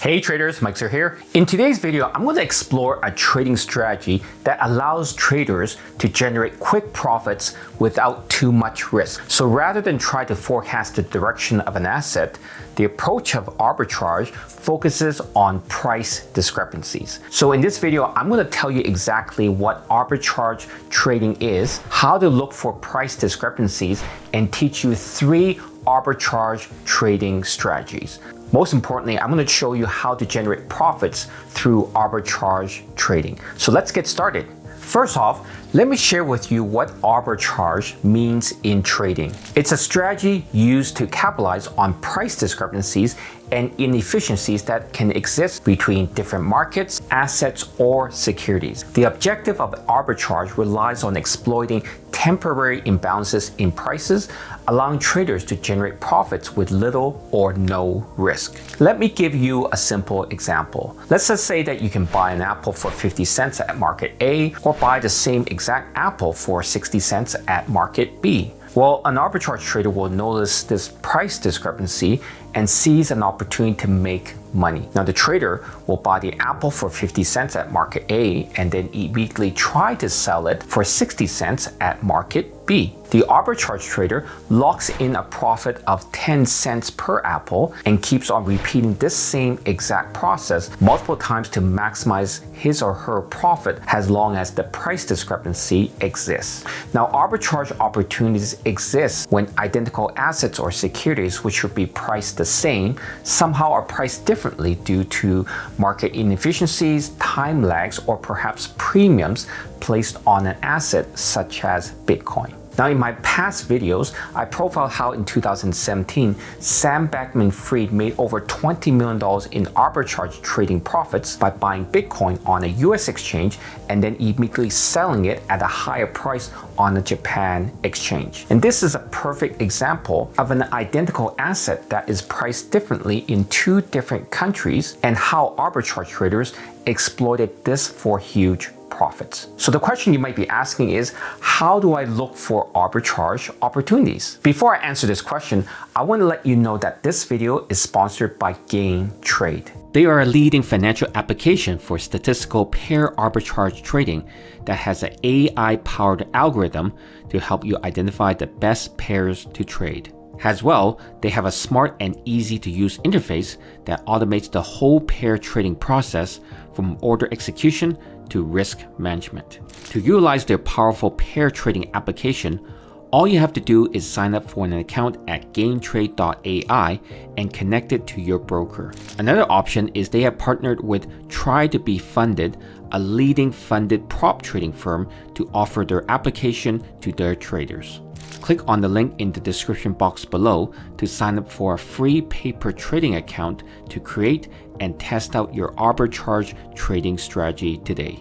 Hey traders, Mike Sir here. In today's video, I'm going to explore a trading strategy that allows traders to generate quick profits without too much risk. So rather than try to forecast the direction of an asset, the approach of arbitrage focuses on price discrepancies. So in this video, I'm going to tell you exactly what arbitrage trading is, how to look for price discrepancies, and teach you 3 arbitrage trading strategies. Most importantly, I'm going to show you how to generate profits through arbitrage trading. So let's get started. First off, let me share with you what arbitrage means in trading. It's a strategy used to capitalize on price discrepancies and inefficiencies that can exist between different markets, assets, or securities. The objective of arbitrage relies on exploiting temporary imbalances in prices, allowing traders to generate profits with little or no risk. Let me give you a simple example. Let's just say that you can buy an apple for 50 cents at market A or buy the same exact apple for 60 cents at market B. Well, an arbitrage trader will notice this price discrepancy and sees an opportunity to make money. Now, the trader will buy the apple for 50 cents at market A and then immediately try to sell it for 60 cents at market B. The arbitrage trader locks in a profit of 10 cents per apple and keeps on repeating this same exact process multiple times to maximize his or her profit as long as the price discrepancy exists. Now, arbitrage opportunities exist when identical assets or securities which should be priced the same somehow are priced differently due to market inefficiencies, time lags, or perhaps premiums placed on an asset such as Bitcoin. Now, in my past videos, I profiled how in 2017, Sam Bankman-Fried made over $20 million in arbitrage trading profits by buying Bitcoin on a US exchange and then immediately selling it at a higher price on a Japan exchange. And this is a perfect example of an identical asset that is priced differently in 2 different countries and how arbitrage traders exploited this for huge profits. So the question you might be asking is, how do I look for arbitrage opportunities? Before I answer this question, I want to let you know that this video is sponsored by GainTrade. They are a leading financial application for statistical pair arbitrage trading that has an AI-powered algorithm to help you identify the best pairs to trade. As well, they have a smart and easy to use interface that automates the whole pair trading process from order execution to risk management. To utilize their powerful pair trading application, all you have to do is sign up for an account at gaintrade.ai and connect it to your broker. Another option is they have partnered with Try to Be Funded, a leading funded prop trading firm, to offer their application to their traders. Click on the link in the description box below to sign up for a free paper trading account to create and test out your arbitrage trading strategy today.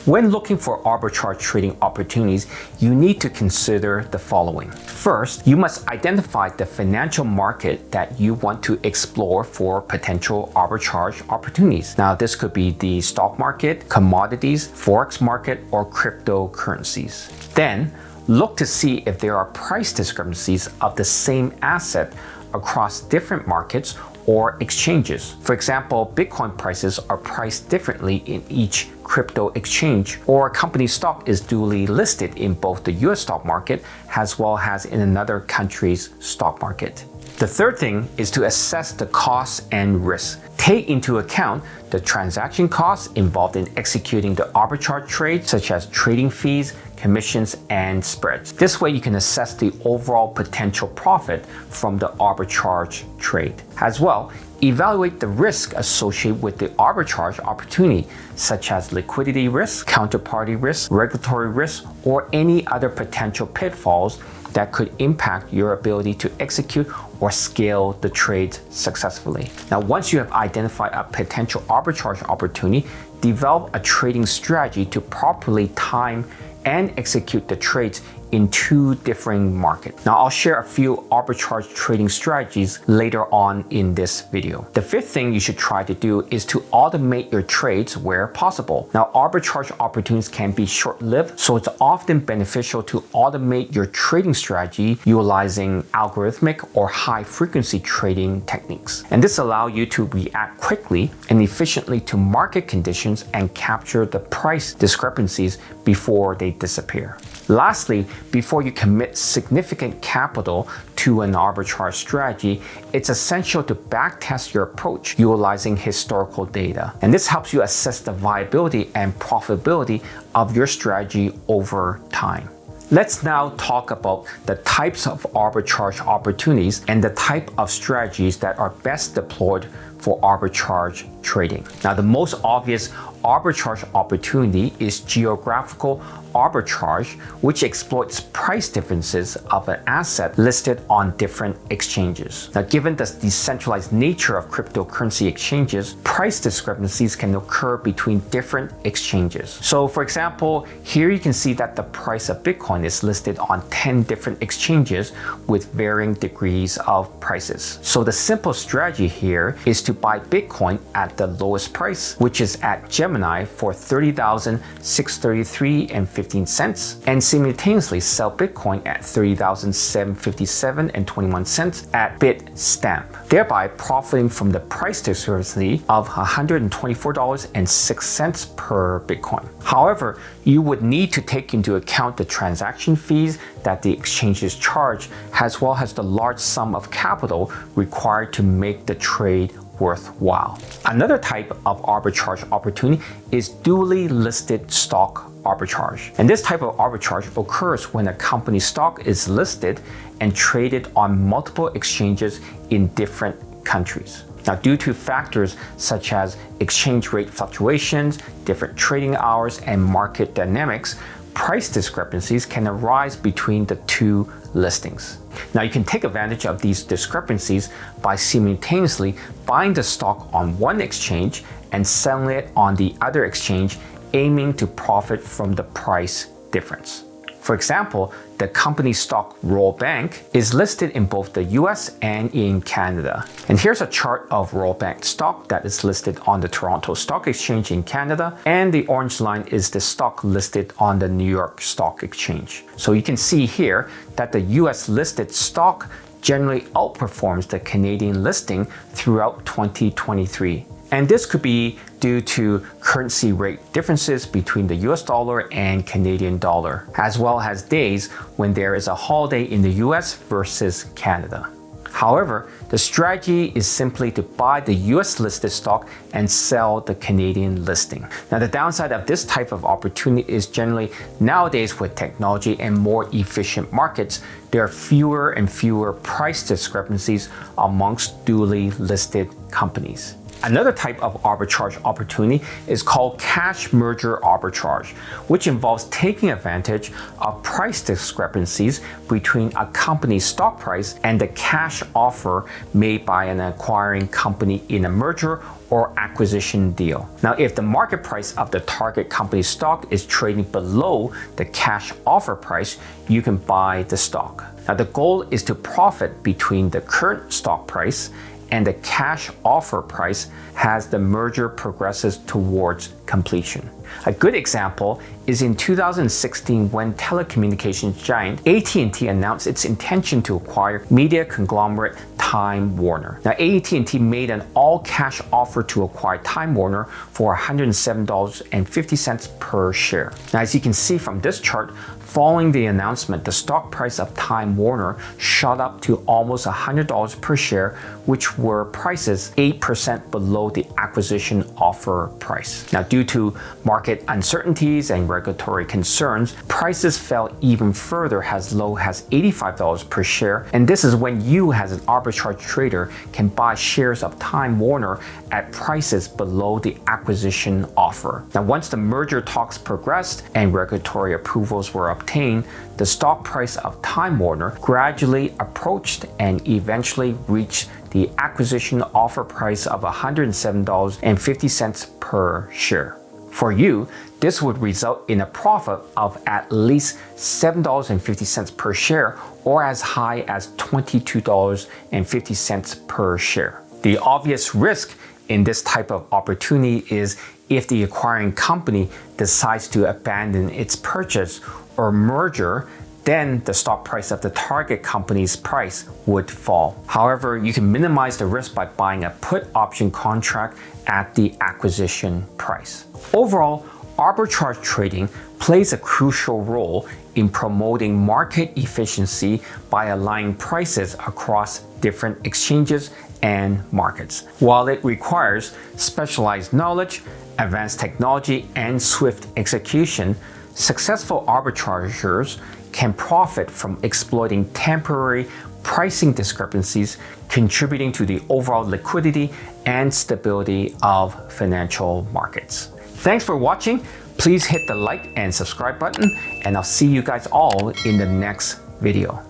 When looking for arbitrage trading opportunities, you need to consider the following. First, you must identify the financial market that you want to explore for potential arbitrage opportunities. Now, this could be the stock market, commodities, forex market, or cryptocurrencies. Then, look to see if there are price discrepancies of the same asset across different markets or exchanges. For example, Bitcoin prices are priced differently in each crypto exchange, or a company's stock is duly listed in both the US stock market as well as in another country's stock market. The third thing is to assess the costs and risks. Take into account the transaction costs involved in executing the arbitrage trade, such as trading fees, commissions, and spreads. This way you can assess the overall potential profit from the arbitrage trade. As well, evaluate the risk associated with the arbitrage opportunity, such as liquidity risk, counterparty risk, regulatory risk, or any other potential pitfalls that could impact your ability to execute or scale the trade successfully. Now, once you have identified a potential arbitrage opportunity, develop a trading strategy to properly time and execute the trades in two different markets. Now I'll share a few arbitrage trading strategies later on in this video. The fifth thing you should try to do is to automate your trades where possible. Now arbitrage opportunities can be short-lived, so it's often beneficial to automate your trading strategy utilizing algorithmic or high-frequency trading techniques. And this allows you to react quickly and efficiently to market conditions and capture the price discrepancies before they disappear. Lastly, before you commit significant capital to an arbitrage strategy, it's essential to backtest your approach utilizing historical data. And this helps you assess the viability and profitability of your strategy over time. Let's now talk about the types of arbitrage opportunities and the type of strategies that are best deployed for arbitrage trading. Now, the most obvious arbitrage opportunity is geographical arbitrage, which exploits price differences of an asset listed on different exchanges. Now, given the decentralized nature of cryptocurrency exchanges, price discrepancies can occur between different exchanges. So, for example, here you can see that the price of Bitcoin is listed on 10 different exchanges with varying degrees of prices. So the simple strategy here is to buy Bitcoin at the lowest price, which is at Gemini for $30,633.15, and simultaneously sell Bitcoin at $30,757.21 at Bitstamp, thereby profiting from the price discrepancy of $124.06 per Bitcoin. However, you would need to take into account the transaction fees that the exchanges charge, as well as the large sum of capital required to make the trade worthwhile. Another type of arbitrage opportunity is dually listed stock arbitrage. And this type of arbitrage occurs when a company's stock is listed and traded on multiple exchanges in different countries. Now, due to factors such as exchange rate fluctuations, different trading hours, and market dynamics, price discrepancies can arise between the two listings. Now, you can take advantage of these discrepancies by simultaneously buying the stock on one exchange and selling it on the other exchange, aiming to profit from the price difference. For example, the company stock Royal Bank is listed in both the US and in Canada. And here's a chart of Royal Bank stock that is listed on the Toronto Stock Exchange in Canada, and the orange line is the stock listed on the New York Stock Exchange. So you can see here that the US listed stock generally outperforms the Canadian listing throughout 2023. And this could be due to currency rate differences between the US dollar and Canadian dollar, as well as days when there is a holiday in the US versus Canada. However, the strategy is simply to buy the US listed stock and sell the Canadian listing. Now, the downside of this type of opportunity is generally nowadays with technology and more efficient markets, there are fewer and fewer price discrepancies amongst duly listed companies. Another type of arbitrage opportunity is called cash merger arbitrage, which involves taking advantage of price discrepancies between a company's stock price and the cash offer made by an acquiring company in a merger or acquisition deal. Now, if the market price of the target company's stock is trading below the cash offer price, you can buy the stock. Now, the goal is to profit between the current stock price and the cash offer price as the merger progresses towards completion. A good example is in 2016 when telecommunications giant AT&T announced its intention to acquire media conglomerate Time Warner. Now, AT&T made an all-cash offer to acquire Time Warner for $107.50 per share. Now, as you can see from this chart, following the announcement, the stock price of Time Warner shot up to almost $100 per share, which were prices 8% below the acquisition offer price. Now, due to market uncertainties and regulatory concerns, prices fell even further as low as $85 per share, and this is when you as an arbitrage trader can buy shares of Time Warner at prices below the acquisition offer. Now, once the merger talks progressed and regulatory approvals were obtained, the stock price of Time Warner gradually approached and eventually reached the acquisition offer price of $107.50 per share. For you, this would result in a profit of at least $7.50 per share or as high as $22.50 per share. The obvious risk in this type of opportunity is if the acquiring company decides to abandon its purchase or merger, then the stock price of the target company's price would fall. However, you can minimize the risk by buying a put option contract at the acquisition price. Overall, arbitrage trading plays a crucial role in promoting market efficiency by aligning prices across different exchanges and markets. While it requires specialized knowledge, advanced technology, and swift execution, successful arbitrageurs can profit from exploiting temporary pricing discrepancies, contributing to the overall liquidity and stability of financial markets. Thanks for watching. Please hit the like and subscribe button, and I'll see you guys all in the next video.